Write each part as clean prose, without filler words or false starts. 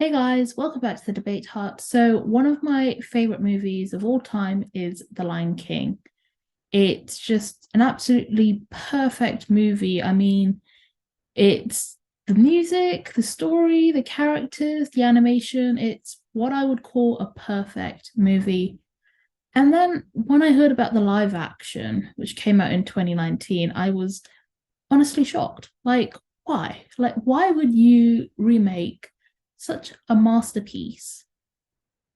Hey guys, welcome back to the Debate Hut. So, one of my favorite movies of all time is The Lion King. It's just an absolutely perfect movie. I mean, it's the music, the story, the characters, the animation. It's what I would call a perfect movie. And then when I heard about the live action, which came out in 2019, I was honestly shocked. Like, why? Like, why would you remake such a masterpiece?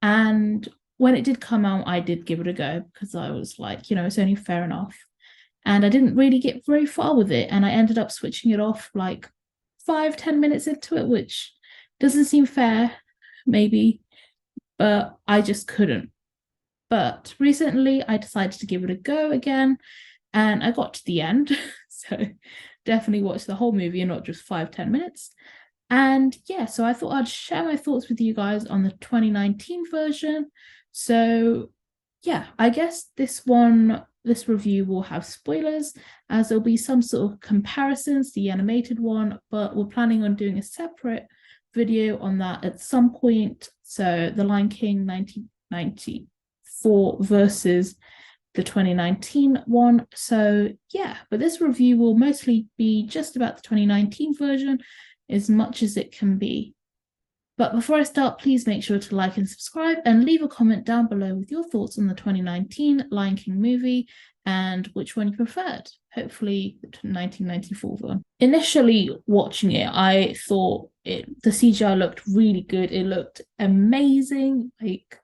And when it did come out, I did give it a go because I was like, it's only fair enough. And I didn't really get very far with it. And I ended up switching it off like 5, 10 minutes into it, which doesn't seem fair, maybe, but I just couldn't. But recently I decided to give it a go again and I got to the end. So definitely watch the whole movie and not just 5, 10 minutes. And yeah, so I thought I'd share my thoughts with you guys on the 2019 version. So yeah, I guess this review will have spoilers as there'll be some sort of comparisons to the animated one, but we're planning on doing a separate video on that at some point. So The Lion King 1994 versus the 2019 one. So yeah, but this review will mostly be just about the 2019 version as much as it can be. But before I start, please make sure to like and subscribe and leave a comment down below with your thoughts on the 2019 Lion King movie and which one you preferred. Hopefully the 1994 one. Initially watching it, I thought the CGI looked really good. It looked amazing. Like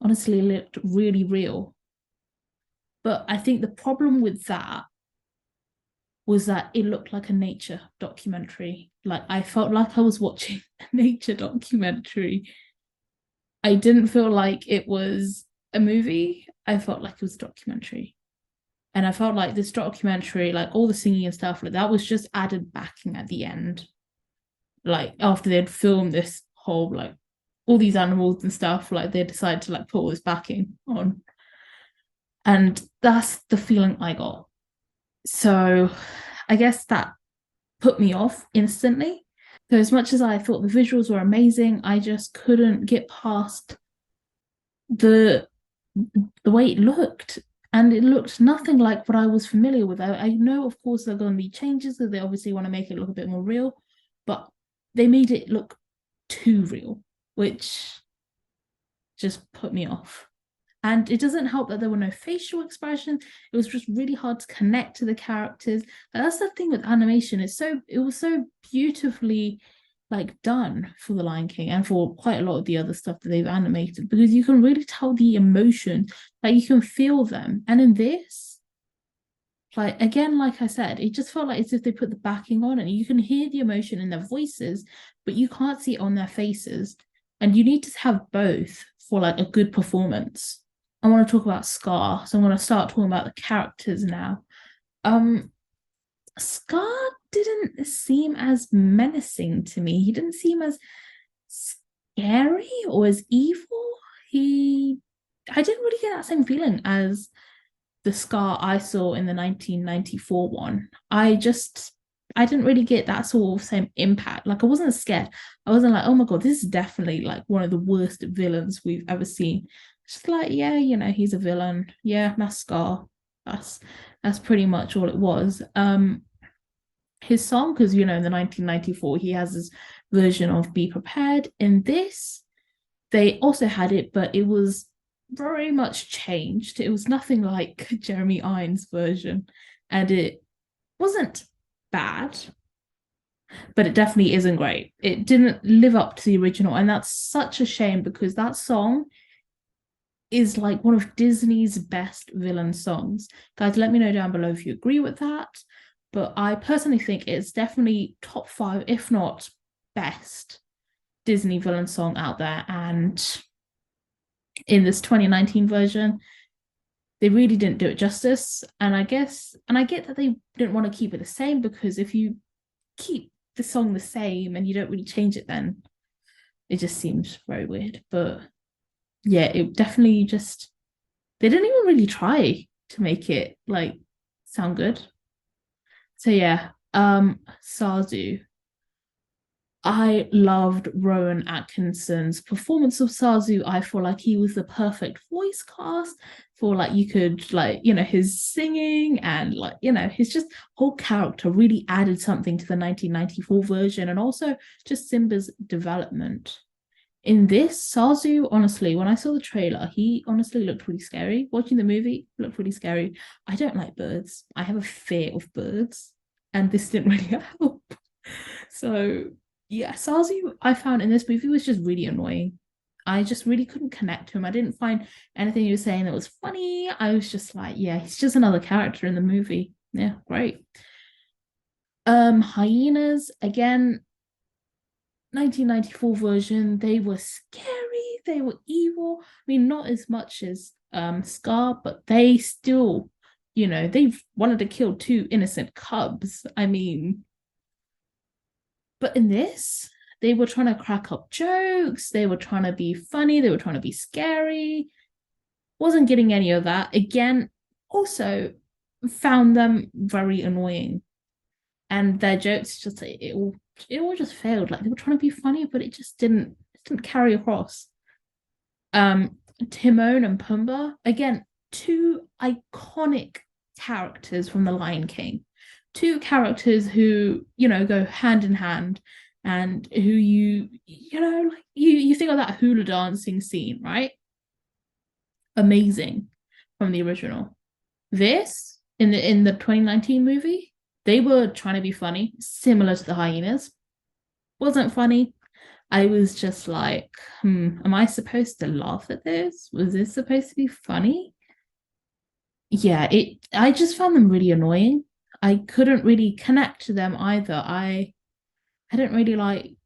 honestly, it looked really real. But I think the problem with that was that it looked like a nature documentary. Like I felt like I was watching a nature documentary. I didn't feel like it was a movie. I felt like it was a documentary. And I felt like this documentary, like all the singing and stuff, like that was just added backing at the end. Like after they'd filmed this whole like all these animals and stuff, like they decided to like put all this backing on. And that's the feeling I got. So I guess that put me off instantly. So as much as I thought the visuals were amazing, I just couldn't get past the the way it looked. And it looked nothing like what I was familiar with. I know, of course, there are going to be changes that they obviously want to make it look a bit more real, but they made it look too real, which just put me off. And it doesn't help that there were no facial expressions. It was just really hard to connect to the characters. And that's the thing with animation. It was so beautifully like done for The Lion King and for quite a lot of the other stuff that they've animated because you can really tell the emotion, like you can feel them. And in this, like again, like I said, it just felt like as if they put the backing on and you can hear the emotion in their voices, but you can't see it on their faces. And you need to have both for like a good performance. I want to talk about Scar, so I'm going to start talking about the characters now. Um, Scar didn't seem as menacing to me. He didn't seem as scary or as evil. I didn't really get that same feeling as the Scar I saw in the 1994 one. I didn't really get that sort of same impact. Like I wasn't scared. I wasn't like, oh my god, this is definitely like one of the worst villains we've ever seen. Just like, yeah, he's a villain. Yeah, that's Scar. That's that's pretty much all it was. His song, because in the 1994, he has this version of Be Prepared. In this, they also had it, but it was very much changed. It was nothing like Jeremy Irons' version, and it wasn't bad, but it definitely isn't great. It didn't live up to the original, and that's such a shame because that song is like one of Disney's best villain songs. Guys, let me know down below if you agree with that. But I personally think it's definitely top five, if not best, Disney villain song out there. And in this 2019 version, they really didn't do it justice. And I get that they didn't want to keep it the same because if you keep the song the same and you don't really change it, then it just seems very weird. But yeah, it definitely just they didn't even really try to make it like sound good. So yeah, Zazu. I loved Rowan Atkinson's performance of Zazu. I feel like he was the perfect voice cast for like you could like, his singing and like, his just whole character really added something to the 1994 version and also just Simba's development. In this, Zazu, honestly, when I saw the trailer, he honestly looked pretty scary. Watching the movie looked pretty scary. I don't like birds. I have a fear of birds, and this didn't really help. So yeah, Zazu I found in this movie was just really annoying. I just really couldn't connect to him. I didn't find anything he was saying that was funny. I was just like, yeah, he's just another character in the movie. Yeah, great. Hyenas, again, 1994 version, they were scary, they were evil. I mean, not as much as Scar, but they still, they wanted to kill two innocent cubs. I mean, but in this, they were trying to crack up jokes, they were trying to be funny, they were trying to be scary. Wasn't getting any of that. Again, also found them very annoying. And their jokes just it all just failed. Like they were trying to be funny, but it just didn't carry across. Timon and Pumbaa, again, two iconic characters from The Lion King. Two characters who, go hand in hand and who you think of that hula dancing scene, right? Amazing from the original. This in the 2019 movie, they were trying to be funny, similar to the hyenas. Wasn't funny. I was just like, am I supposed to laugh at this? Was this supposed to be funny? Yeah, I just found them really annoying. I couldn't really connect to them either. I didn't really like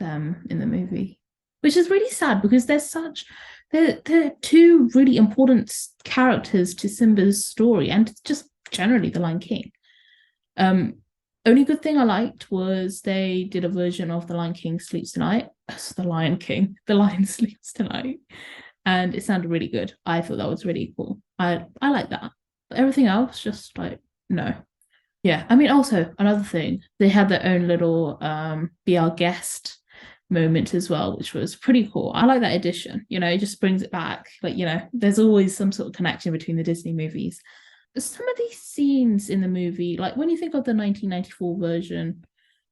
them in the movie, which is really sad because they're two really important characters to Simba's story and just generally the Lion King. Only good thing I liked was they did a version of The Lion King Sleeps Tonight. That's The Lion King, The Lion Sleeps Tonight. And it sounded really good. I thought that was really cool. I like that. But everything else, just like, no. Yeah. I mean, also another thing, they had their own little be our guest moment as well, which was pretty cool. I like that addition. It just brings it back. Like, there's always some sort of connection between the Disney movies. Some of these scenes in the movie, like when you think of the 1994 version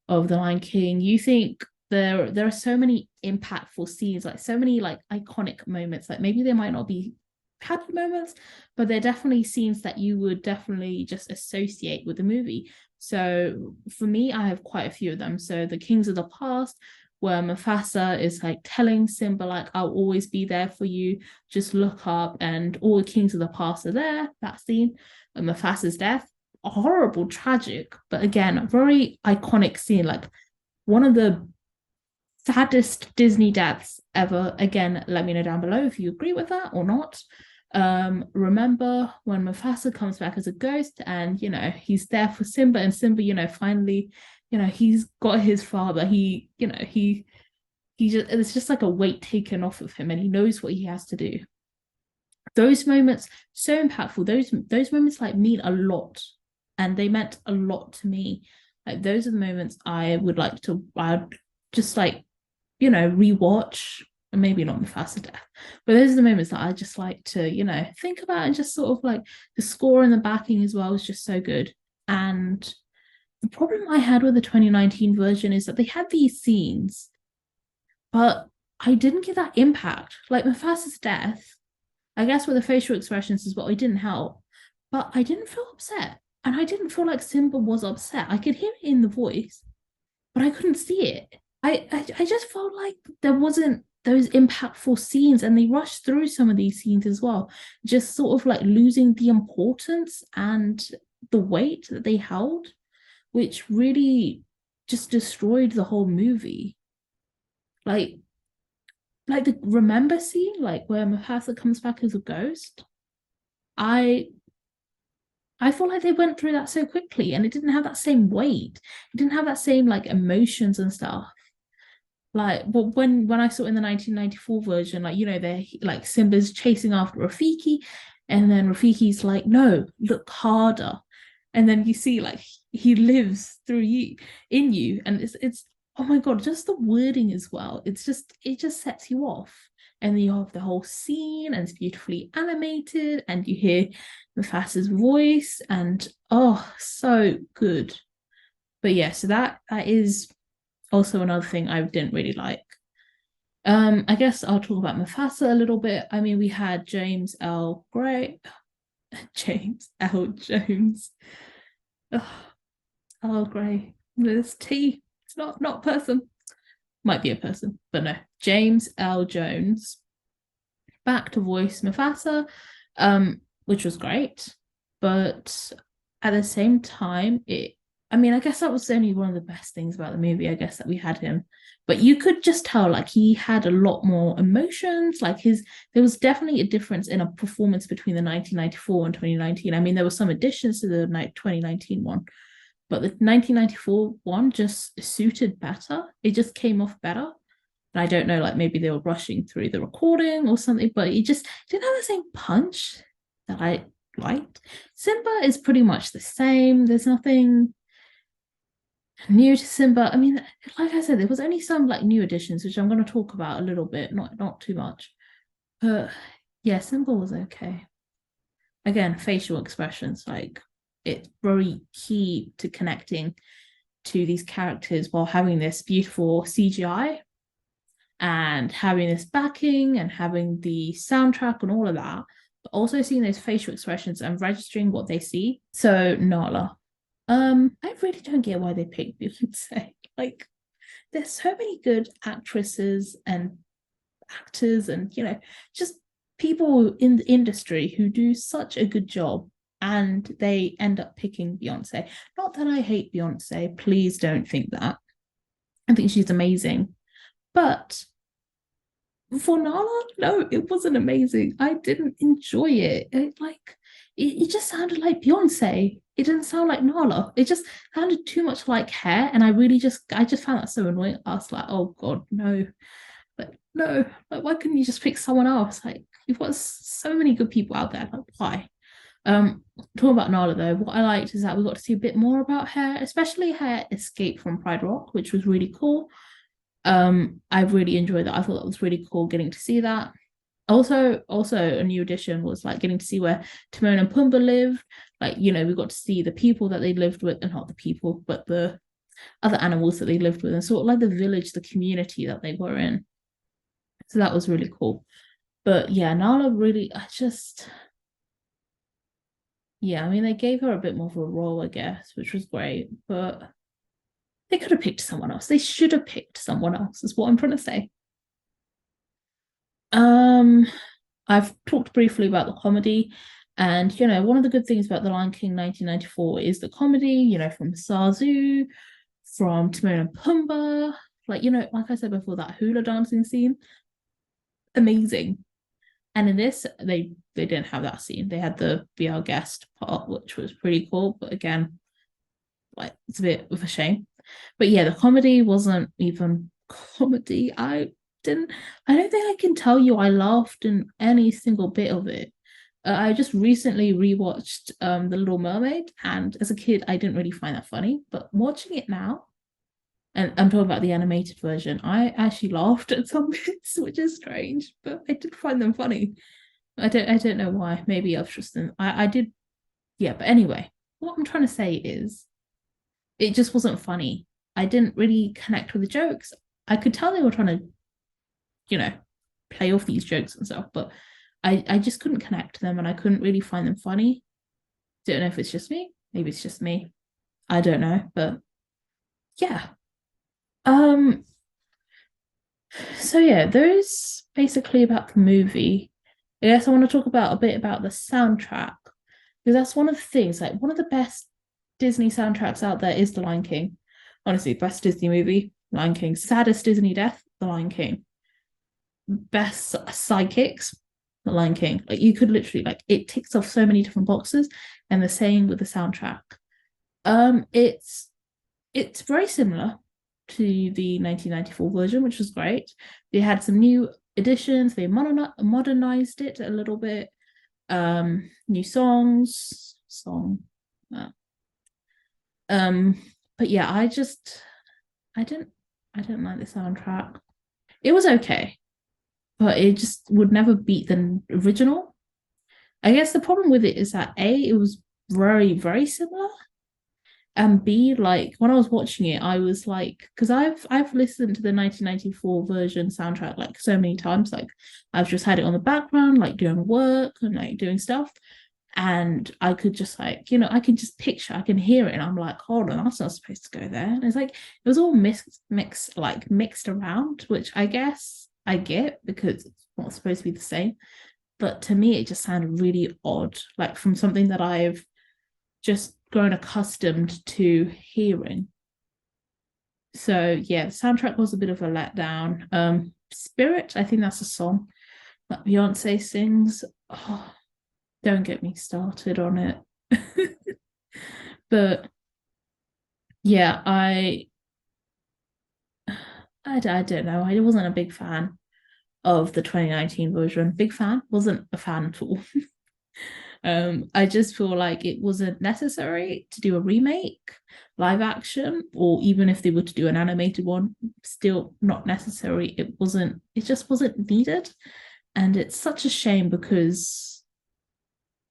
of The Lion King, you think there are so many impactful scenes, like so many like iconic moments. Like maybe they might not be happy moments, but they're definitely scenes that you would definitely just associate with the movie. So for me, I have quite a few of them. So the Kings of the Past, where Mufasa is like telling Simba, like, I'll always be there for you, just look up, and all the kings of the past are there. That scene. And Mufasa's death, horrible, tragic, but again, a very iconic scene, like one of the saddest Disney deaths ever. Again, let me know down below if you agree with that or not. Remember when Mufasa comes back as a ghost and he's there for Simba, and Simba finally he's got his father. He just, it's just like a weight taken off of him and he knows what he has to do. Those moments, so impactful. Those moments like mean a lot, and they meant a lot to me. Like those are the moments I'd just like rewatch. And maybe not Mufasa death, but those are the moments that I just like to think about, and just sort of like the score and the backing as well is just so good. And the problem I had with the 2019 version is that they had these scenes, but I didn't get that impact. Like Mufasa's death, I guess with the facial expressions as well, it didn't help. But I didn't feel upset. And I didn't feel like Simba was upset. I could hear it in the voice, but I couldn't see it. I just felt like there wasn't those impactful scenes, and they rushed through some of these scenes as well, just sort of like losing the importance and the weight that they held, which really just destroyed the whole movie. Like the remember scene, like where Mufasa comes back as a ghost. I feel like they went through that so quickly, and it didn't have that same weight. It didn't have that same like emotions and stuff. Like, but when I saw in the 1994 version, like they're like Simba's chasing after Rafiki, and then Rafiki's like, no, look harder, and then you see like he lives through you, in you, and it's oh my god, just the wording as well. It just sets you off. And then you have the whole scene, and it's beautifully animated, and you hear Mufasa's voice, and oh, so good. But yeah, so that is also another thing I didn't really like. I guess I'll talk about Mufasa a little bit. I mean, we had James L. Gray, James L. Jones. Oh, Earl Grey. There's T. It's not a person. Might be a person, but no. James L. Jones back to voice Mufasa, which was great. But at the same time, I mean, I guess that was only one of the best things about the movie, I guess, that we had him. But you could just tell, like, he had a lot more emotions. Like, there was definitely a difference in a performance between the 1994 and 2019. I mean, there were some additions to the 2019 one, but the 1994 one just suited better. It just came off better. And I don't know, like, maybe they were rushing through the recording or something, but it just didn't have the same punch that I liked. Simba is pretty much the same. There's nothing new to Simba. I mean, like I said, there was only some like new additions, which I'm going to talk about a little bit, not too much. But yeah, Simba was okay. Again, facial expressions, like, it's very key to connecting to these characters while having this beautiful CGI and having this backing and having the soundtrack and all of that, but also seeing those facial expressions and registering what they see. So Nala, I really don't get why they picked Beyonce. Like, there's so many good actresses and actors and, just people in the industry who do such a good job, and they end up picking Beyonce. Not that I hate Beyonce, please don't think that. I think she's amazing. But for Nala, no, it wasn't amazing. I didn't enjoy it. It just sounded like Beyonce. It didn't sound like Nala. It just sounded too much like Hair, and I just found that so annoying. I was like, oh god, no, like no, like why couldn't you just pick someone else? Like, you've got so many good people out there. Like, why? Talking about Nala though, what I liked is that we got to see a bit more about Hair, especially Hair escape from Pride Rock, which was really cool. I really enjoyed that. I thought that was really cool getting to see that. Also a new addition was like getting to see where Timon and Pumbaa lived. Like, we got to see the people that they lived with, and not the people, but the other animals that they lived with, and sort of like the village, the community that they were in. So that was really cool. But yeah, Nala really, yeah, I mean, they gave her a bit more of a role, I guess, which was great, but they could have picked someone else. They should have picked someone else, is what I'm trying to say. I've talked briefly about the comedy, and one of the good things about The Lion King 1994 is the comedy, from Zazu, from Timon and Pumbaa. Like, like I said before, that hula dancing scene, amazing. And in this, they didn't have that scene. They had the Be Our Guest part, which was pretty cool, but again, like, it's a bit of a shame. But yeah, the comedy wasn't even comedy. I don't think I can tell you I laughed in any single bit of it. I just recently rewatched The Little Mermaid, and as a kid, I didn't really find that funny. But watching it now, and I'm talking about the animated version, I actually laughed at some bits, which is strange, but I did find them funny. I don't know why. Maybe I've just I did, yeah. But anyway, what I'm trying to say is, it just wasn't funny. I didn't really connect with the jokes. I could tell they were trying to, play off these jokes and stuff, but I just couldn't connect to them, and I couldn't really find them funny. Don't know if it's just me. Maybe it's just me. I don't know, but yeah. So yeah, those basically about the movie. I guess I want to talk about a bit about the soundtrack, because that's one of the things. Like, one of the best Disney soundtracks out there is The Lion King. Honestly, best Disney movie, Lion King. Saddest Disney death, The Lion King. Best sidekicks, The Lion King. Like, you could literally, like, it ticks off so many different boxes, and the same with the soundtrack. It's very similar to the 1994 version, which was great. They had some new additions. They modernized it a little bit. New songs, but yeah, I I didn't like the soundtrack. It was okay, but it just would never beat the original. I guess the problem with it is that A, it was very, very similar. And B, like when I was watching it, I was like, because I've listened to the 1994 version soundtrack like so many times. Like I've just had it on the background, like doing work and like doing stuff. And I could just like, I can just picture, I can hear it, and I'm like, hold on, that's not supposed to go there. And it's like it was all mixed around, which I guess I get because it's not supposed to be the same. But to me, it just sounded really odd, like from something that I've just grown accustomed to hearing. So yeah, the soundtrack was a bit of a letdown. Spirit, I think that's a song that Beyonce sings. Oh, don't get me started on it. But yeah, I don't know. I wasn't a big fan of the 2019 version. Big fan, wasn't a fan at all. I just feel like it wasn't necessary to do a remake, live action, or even if they were to do an animated one, still not necessary. It just wasn't needed. And it's such a shame because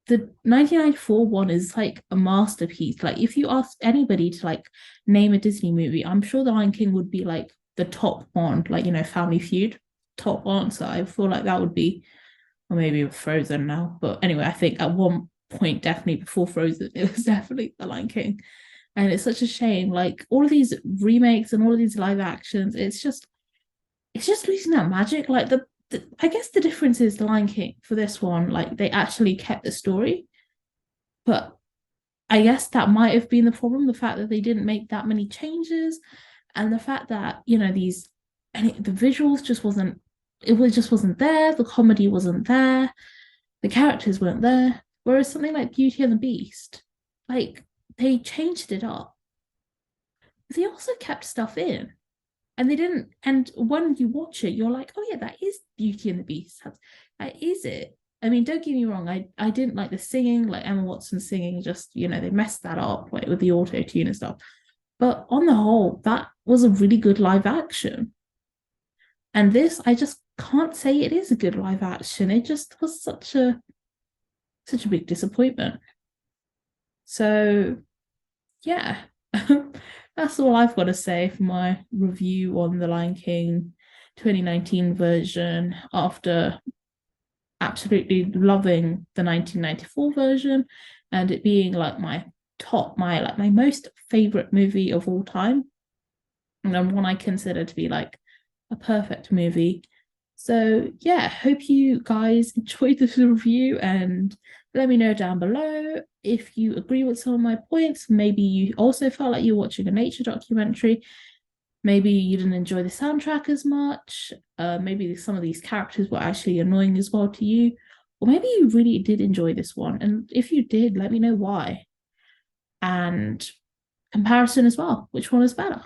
the 1994 one is like a masterpiece. Like if you ask anybody to like name a Disney movie, I'm sure The Lion King would be like the top one, like Family Feud, top answer. I feel like that would be, or maybe Frozen now. But anyway, I think at one point, definitely before Frozen, it was definitely The Lion King. And it's such a shame. Like all of these remakes and all of these live actions, it's just losing that magic. Like I guess the difference is The Lion King for this one, like they actually kept the story. But I guess that might have been the problem, the fact that they didn't make that many changes, and the fact that, the visuals just wasn't, just wasn't there, the comedy wasn't there, the characters weren't there. Whereas something like Beauty and the Beast, like they changed it up. They also kept stuff in. And they didn't, and when you watch it, you're like, oh yeah, that is Beauty and the Beast. That is it. I mean, don't get me wrong, I didn't like the singing, like Emma Watson singing, just, they messed that up, like with the auto-tune and stuff. But on the whole, that was a really good live action. And this, I just can't say it is a good live action. It just was such a big disappointment. So yeah, that's all I've got to say for my review on the Lion King 2019 version, after absolutely loving the 1994 version and it being like my most favorite movie of all time, and one I consider to be like a perfect movie. So yeah, hope you guys enjoyed this review, and let me know down below if you agree with some of my points. Maybe you also felt like you're watching a nature documentary. Maybe you didn't enjoy the soundtrack as much. Maybe some of these characters were actually annoying as well to you. Or maybe you really did enjoy this one. And if you did, let me know why. And comparison as well. Which one is better?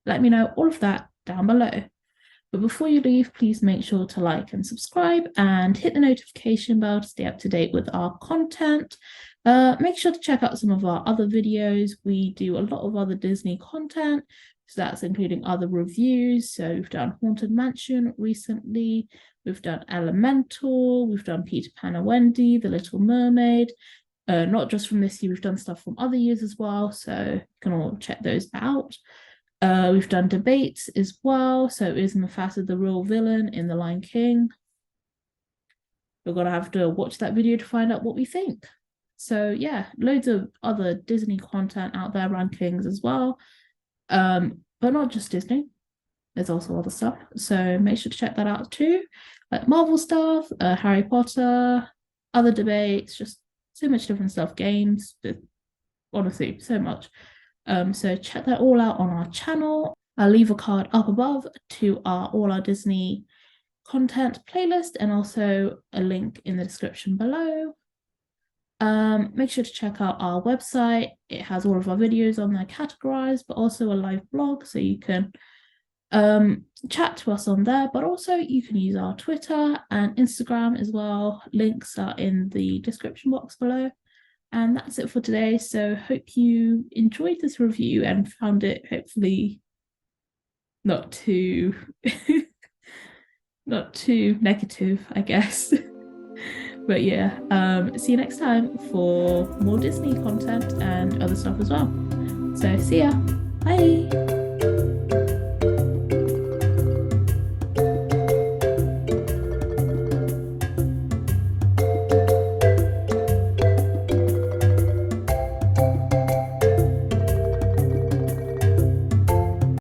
Let me know all of that down below. But before you leave, please make sure to like and subscribe and hit the notification bell to stay up to date with our content. Make sure to check out some of our other videos. We do a lot of other Disney content. So that's including other reviews. So we've done Haunted Mansion recently. We've done Elemental. We've done Peter Pan and Wendy, The Little Mermaid. Not just from this year, we've done stuff from other years as well. So you can all check those out. We've done debates as well. So is Mufasa the real villain in The Lion King? We're going to have to watch that video to find out what we think. So yeah, loads of other Disney content out there, rankings as well. But not just Disney. There's also other stuff. So make sure to check that out too. Like Marvel stuff, Harry Potter, other debates, just so much different stuff, games, honestly, so much. So check that all out on our channel. I'll leave a card up above to all our Disney content playlist, and also a link in the description below. Make sure to check out our website. It has all of our videos on there categorized, but also a live blog, so you can chat to us on there, but also you can use our Twitter and Instagram as well. Links are in the description box below. And that's it for today. So hope you enjoyed this review and found it hopefully not too not too negative, I guess. But yeah, see you next time for more Disney content and other stuff as well. So see ya. Bye.